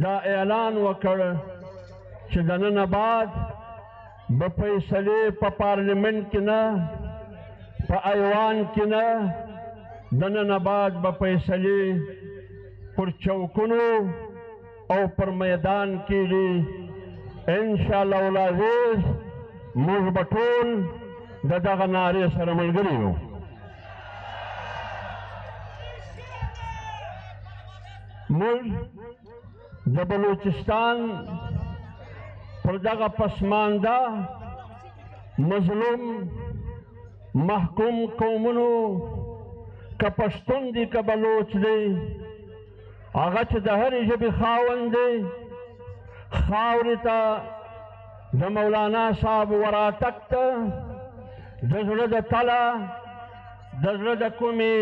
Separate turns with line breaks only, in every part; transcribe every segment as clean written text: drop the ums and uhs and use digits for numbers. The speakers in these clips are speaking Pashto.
دا اعلان وکړ چې د نن بعد به فیصلې په پارلیمنت کې نه، په ایوان کې نه، د نن بعد به فیصلې پر چوکونو او پر میدان کېږي. انشاءالله العزیز موږ به ټول د دغه نارې سره ملګري یو. موږ د بلوچستان پر دغه پسمانده مظلوم محکوم قومونو که پښتون دی که بلوچ دی، هغه چې د هرې ژبې خاوند دی، خاورې ته د مولانا صاحب وراتګ ته د زړه د تله د زړه د کومې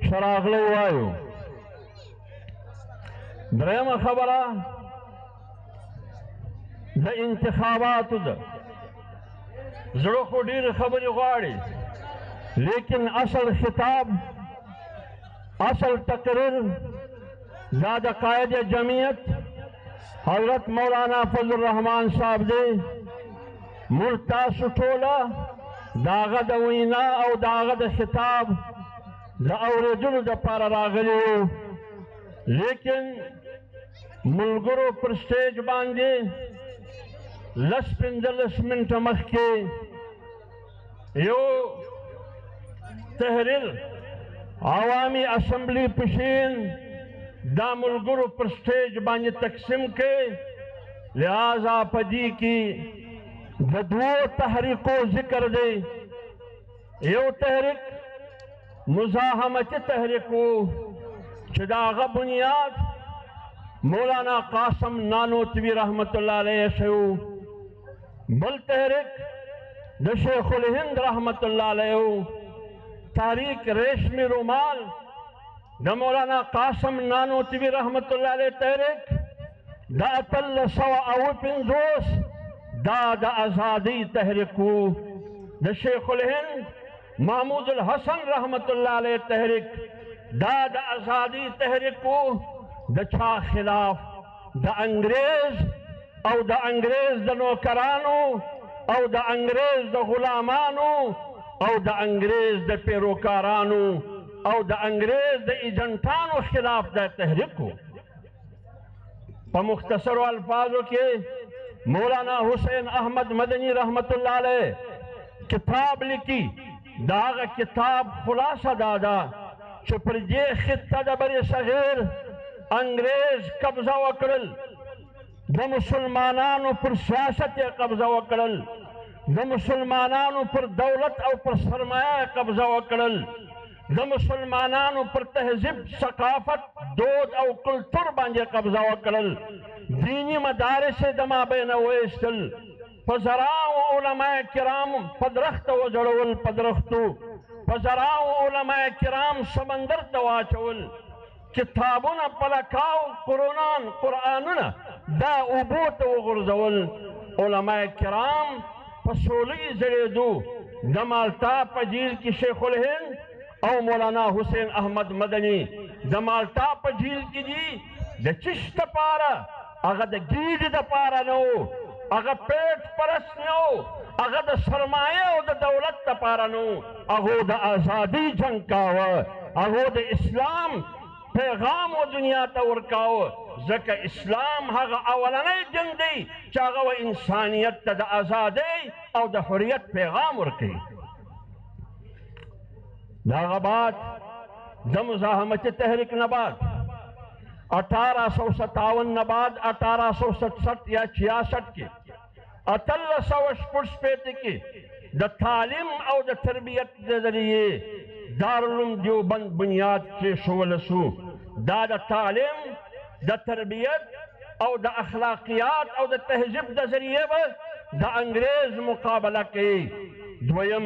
شراغلی وایو. درېیمه خبره د انتخاباتو ده. زړه خو ډېرې خبرې غواړي، لیکن اصل خطاب، اصل تقریر دا د قائد جمعیت حضرت مولانا فضل الرحمان صاحب دی. موږ تاسو ټوله د هغه د وینا او د هغه د خطاب د اورېدلو دپاره راغلي یو. لیکن ملګرو پر سټیج باندې 10-15 منټه مخکې یو تحریر عوامي اسمبلی پشین دا ملګرو پر سټیج باندې تقسیم کړي. لہذا په دې کې د دوو تحریکو ذکر دی. یو تحریک مزاحمتي تحریک و چې د هغه بنیاد مولانا قاسم نانوتوي رحمت الله علیه شو. بل تحریک د شیخ الهند رحمت الله علیه تحریک ریشمی رومال د مولانا قاسم نانوتوي رحمت الله علیه تحریک د 1850 دا د ازادۍ تحریک و. د شیخ الهند محمود الحسن رحمت الله علیه تحریک دا د ازادۍ تحریک و. د چا خلاف؟ د انګریز او د انګریز د نوکرانو او د انګریز د غلامانو او د انګریز د پیروکارانو او د انګریز د ایجنټانو خلاف دا تحریک و. په مختصرو الفاظو کې مولانا حسین احمد مدنی رحمت الله علیه کتاب لیکي. دا هغه کتاب خلاصه دا ده چې پر دې خطه د بر صغیر انګریز قبضه وکړل، د مسلمانانو پر سیاست یې قبضه وکړل، د مسلمانانو پر دولت او پر سرمایه یې قبضه وکړل، د مسلمانانو پر تهذیب، ثقافت، دود او کلتور باندې قبضه وکړل، دینی مدارس یې د مابینه وایستل، په زراعو علما کرام په درخته وځړول، په درختو په زراعو علما کرام سمندر ته واچول، کتابونه پلکاو، قرآنونه دا اوبو ته وغورځول. علما کرام په سولې ځړېدو. د مالټا په جیل کې شیخ الهند او مولانا حسین احمد مدنی د مالټا په جیل کې دي. د چش دپاره، هغه د ګیډې دپاره نه و، هغه پیټ پرست نه و، هغه د سرمایه او د دولت دپاره نه و، هغو د ازادۍ جنګ کاوه، هغو د اسلام پیغام و دنیا ته ورکاوه. ځکه اسلام هغه اولنی دین دی چې هغه انسانیت ته د ازادۍ او د حریت پیغام ورکوي. د هغه بعد د مزاحمتي تحریک نه بعد 1857 نه بعد 1867 یا 66 کې 1866 کې د تعلیم او د تربیت د ذریعې دارالعلوم دیوبند بنیاد کېښودل شو. دا د تعلیم، د تربیت او د اخلاقیات او د تهذیب د ذریعې به د انګریز مقابله کوي. دویم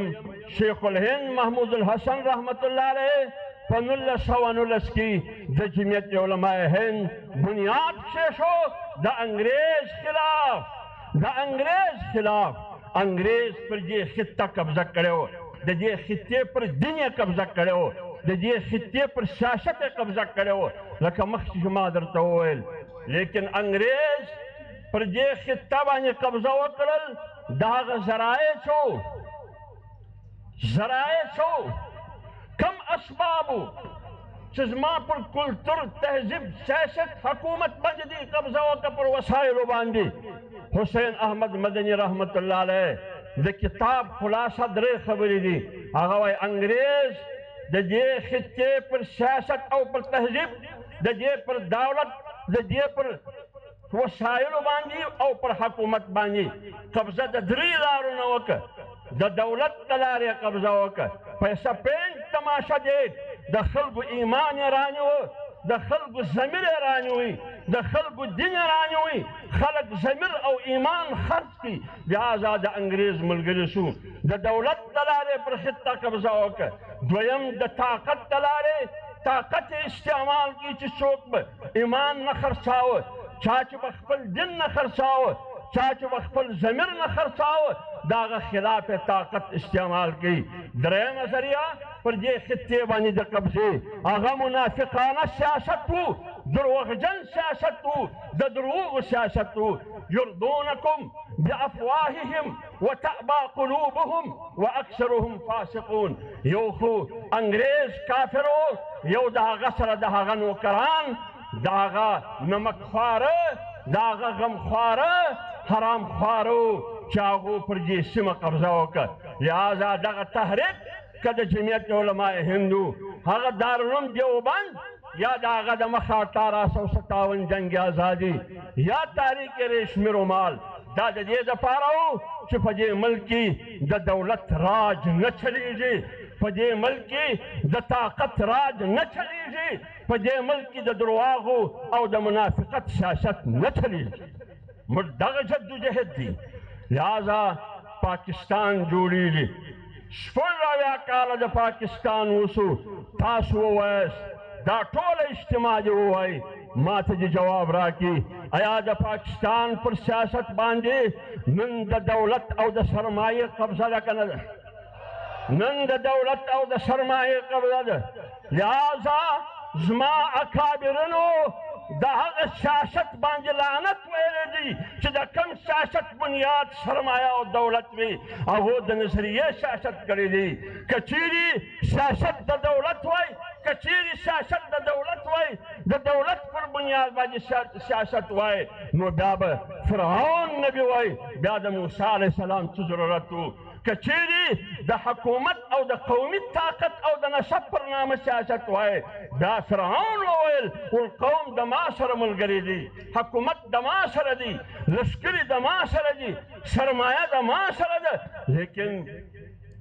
شیخ الهند محمود الحسن رحمت الله علیه په 1919 کې د جمعیت علماء هند بنیاد کېښود. د انګریز خلاف، د انګریز خلاف انګریز پر دې خطه قبضه کړې وه، د دې خطې پر دین یې قبضه کړې وه، د دې خطې پر سیاست یې قبضه کړې وه. لکه مخکې چې ما درته وویل لیکن انګریز پر دې خطه باندې قبضه وکړل د هغه ذرایع څو کم اسبابو چې زما پر کلتور تهذیب سیاست حکومت باندې دې قبضه وکړه پر وسایلو باندې حسین احمد مدني رحمت الله علیه د کتاب خلاصه درې خبرې دي هغه وایي انګریز د دې خطې پر سیاست او پر تهذیب د دې پر دولت د دې پر وسایلو باندې او پر حکومت باندې قبضه د درې لارو نه وکړه د دولت د لارې قبضه وکړه پیسه پینټ تماشه دی د خلکو ایمان یې رانیوه د خلکو ضمیر یې رانیوي د خلکو دین یې رانیوي خلک ضمیر او ایمان خرڅ کړي لہذا د انګریز ملګري شو د دولت د لارې پر خطه قبضه وکړه دویم د طاقت د لارې طاقت استعمال کړي چې څوک به ایمان نه خرڅاوه چا چې به خپل دین نه خرڅاوه چا چې به خپل ضمیر نه خرڅاوه د هغه خلاف طاقت استعمال کړي درېیمه ذریعه پر دې خطې باندې د قبضې هغه منافقانه سیاست و دروغجن سیاست و د دروغو سیاست و یرضونکم بافواههم وتأبى قلوبهم واکثرهم فاسقون یو خو انګریز کافر و یو د هغه سره د هغه نوکران د هغه نمکخواره د هغه غمخواره حرامخواره چې هغو پر دې سیمه قبضه وکړه لہذا دغه تحریک که د جمعیت علماء هندو هغه دارالعلوم دیوبند یا د هغه د مخه 1857 جنگ ازادي یا تاریخ ریشمي رومال دا د دې دپاره و چې په دې ملک کې د دولت راج نه چلیږي په دې ملک کې د طاقت راج نه چلیږي په دې ملک کې د درواغو او د منافقت سیاست نه چلیږي موږ دغه جدوجهد دي لہذا پاکستان جوړیږي شپږ اویا کاله د پاکستان اوسو تاسو ووایاست دا ټوله اجتماع دې ووایي ما ته دې جواب راکړي ایا د پاکستان پر سیاست باندې نن د دولت او د سرمایې قبضه ده که نه ده نن د دولت او د سرمایې قبضه ده لہذا زما اکابرینو د هغه سیاست باندې لعنت ویلی دی چې د کم سیاست بنیاد سرمایه او دولت وي هغو د نظریې سیاست کړی دی که چیرې سیاست د دولت وای که چیرې سیاست د دولت وای د دولت پر بنیاد باندې سیاست وای نو بیا به فرعون نبی وای بیا د موسی علیه السلام څه ضرورت و که چیرې د حکومت او د قومي طاقت او د نسب پر نامه سیاست وای بیا فرعون وویل والقوم د ما سره ملګري دي حکومت د ما سره دي لشکرې د ما سره دي سرمایه د ما سره ده لیکن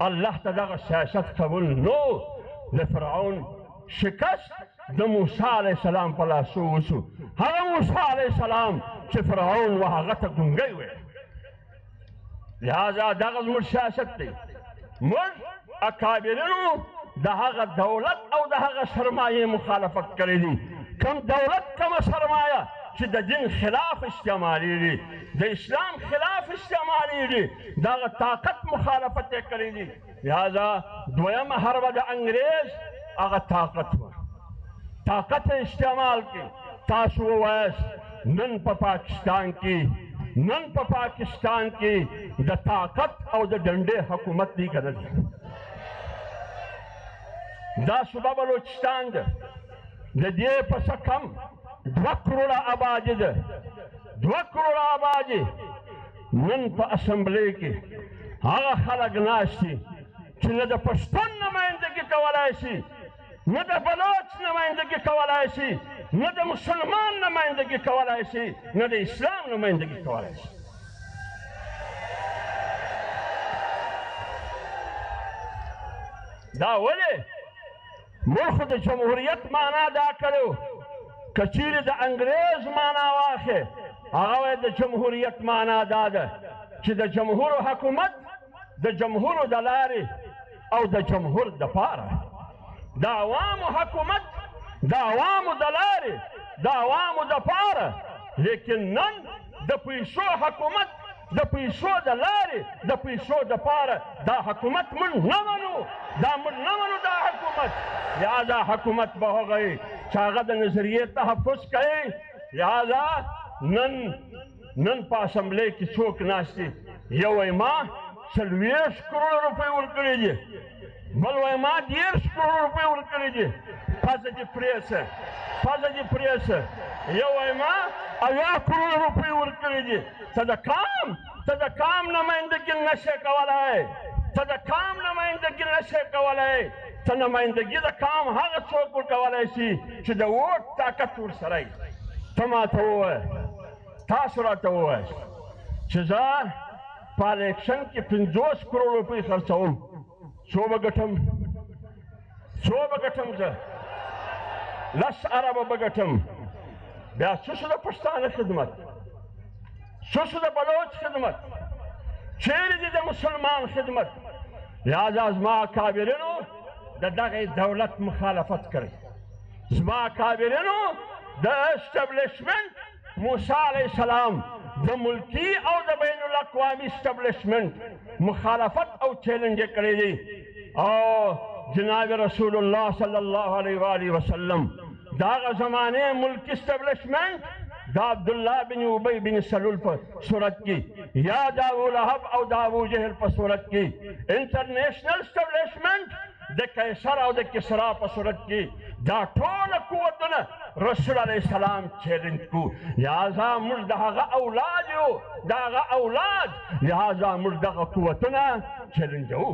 الله ته دغه سیاست قبول نو د فرعون شکست د موسی علیه السلام په لاسو وشو هغه موسی علیه السلام چې فرعون و هغه ته ګونګی ویل لہذا دغه زموږ سیاست دی موږ اکابرینو د هغه دولت او د هغه سرمایې مخالفت کړی دی کم دولت کمه سرمایه چې د دین خلاف استعمالیږي د اسلام خلاف استعمالیږي د هغه طاقت مخالفت یې کړی دی لہذا دویمه حربه د انګریز هغه طاقت و طاقت استعمال کړي تاسو ووایاست نن په پاکستان کې نن په پاکستان کې د طاقت او د ډنډې حکومت دی که نه دا صوبه بلوچستان ده د دې پسه کم 2 کروړه آبادي ده 2 کروړه آبادي نن په اسمبلۍ کې هغه خلک ناست دي چې نه د پښتون نمایندګي کولی شي نه د بلوچ نمایندګي کولی شي نه د مسلمان نمایندګي کولی شي نه د اسلام نمایندګي کولی شي دا ولې موږ خو د جمهوریت معنا دا کړو که چیرې د انګریز معنا واخې هغه وایي د جمهوریت معنا دا ده چې د جمهورو حکومت د جمهورو د لارې او د جمهور دپاره د عوامو حکومت د عوامو د لارې د عوامو دپاره لیکن نن د پیسو حکومت د پیسو د لارې د پیسو دپاره دا حکومت موږ نه منو دا موږ نه منو دا حکومت لہذا حکومت به هغه چې هغه د نظریې تحفظ کوي لہذا نن په اسمبلی کې څوک ناست دي یو وایي ما 40 کروڑ روپۍ ورکړي دي بل وایي ما 10 کروڑ روپۍ ورکړي دي پزه دې پرې شه یو وایي ما 80 کروڑ روپۍ ورکړي دي ته د قام نمایندګي نشې کولی ته نمایندګي د قام هغه څوک ورکولی شي چې د ووټ طاقت ورسره وي ته ماته ووایه تاسو راته ووایه چې زه په الیکشن کې 50 کروڑ روپۍ خرڅوم څو به ګټم زه 10 اربه به ګټم بیا څه شو د پښتانه خدمت څه شو د بلوچ خدمت چیرې دي د مسلمان خدمت لہذا زما کابرینو د دغه دولت مخالفت کړی زما کابرینو د اسټبلیشمنټ موسی علیه السلام د ملکی او د بین الاقوامي اسټبلیشمنټ مخالفت او چیلنج یې کړی دی او جناب رسول الله صلی الله علیه و آله وسلم د هغه زمانې ملکي اسټبلیشمنټ د عبدالله بن ابی بن سلول په صورت کې یا د ابو لهب او د ابو جهل په صورت کې انټرنیشنل اسټبلیشمنټ د قیصر او د کسرا په صورت کې دا ټول قوتونه رسول علیه السلام چیلنج کو لہذا موږ د هغه اولاد یو لہذا موږ دغه قوتونه چیلنجوو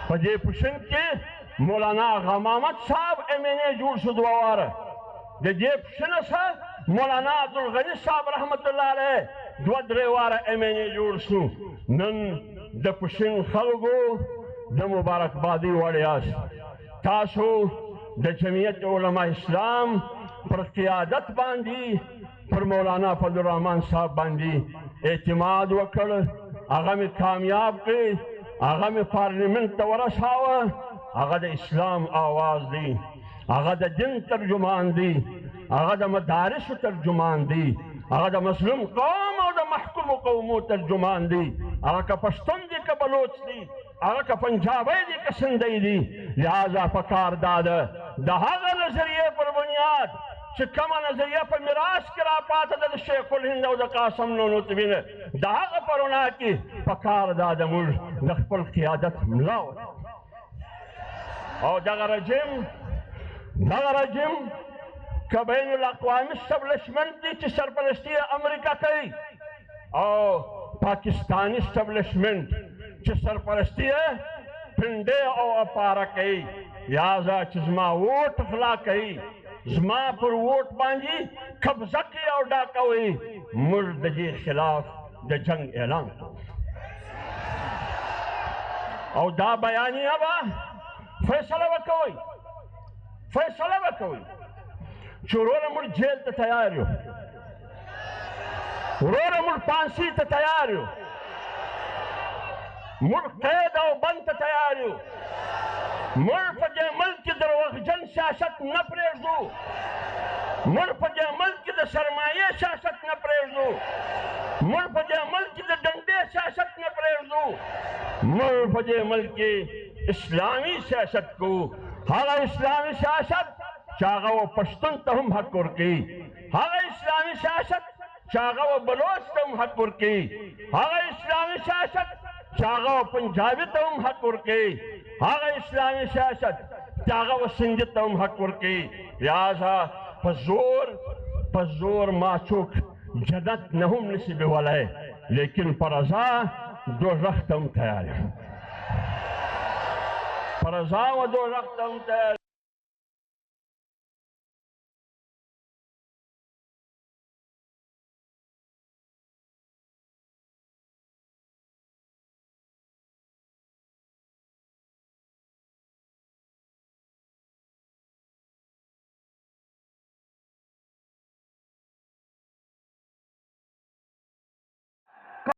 په دې پوشن کې مولانا غمامت صاحب MNA جوړ شو دوه واره د دې پوشنه سره مولانا عبدالغني صاحب رحمت الله علیه دوه درې واره MNA جوړ شو نن د پوشن خلکو د مبارکبادي وړ یاست تاسو د جمعیت علما اسلام پر قیادت باندې پر مولانا فضل الرحمن صاحب باندې اعتماد وکړ هغه مې کامیاب کړ هغه مې پارلیمنت ته ورساوه هغه د اسلام آواز دی هغه د دین ترجمان دی هغه د مدارسو ترجمان دی هغه د مظلوم قوم او د محکوم قومو ترجمان دی هغه که پښتون دی که بلوچ دی هغه که پنجابی دی که سندی دی لہذا پکار داده د هغه نظریې پر بنیاد چې کومه نظریه په میراث کې راپاته ده د شیخ الهند او د قاسم نانوتوي نه د هغه په رڼا کې پکار داده موږ د خپل قیادت ملا او دغه رژیم که بین الاقوامي اسټبلیشمنټ دی چې سرپرستي امریکا کوي او پاکستاني اسټبلیشمنټ چې سرپرستي پنډې او اپاره کوي لہذا چې زما ووټ غلا کوي زما پر ووټ باندې قبضه کوي او ډاکوي موږ د دې خلاف د جنگ اعلان کوو او دا بیانیه به فیصله وکوئ چې وروره موږ جیل ته تیار یو وروره موږ پانسي ته تیار یو موږ قید او بند ته تیار یو موږ په دې ملک کې دروغجن سیاست نه پرېږدو موږ په دې ملک کې د سرمایې سیاست نه پرېږدو موږ په دې ملک کې د ډنډې سیاست نه پرېږدو موږ په دې ملک کې اسلامي سیاست کوو هغه اسلامي سیاست چې هغه و پښتون ته هم حق ورکوي هغه اسلامي سیاست چې هغه و بلوچ ته هم حق ورکوي هغه اسلامي سیاست چې هغه و پنجابي ته هم حق ورکوي هغه اسلامي سیاست چې هغه و سندي ته هم حق ورکوي لہذا په زور ما څوک جنت نه هم نشي بیولی لیکن په رضا دوزخ ته هم تیار یم په رضا و دوزخ ته هم تیار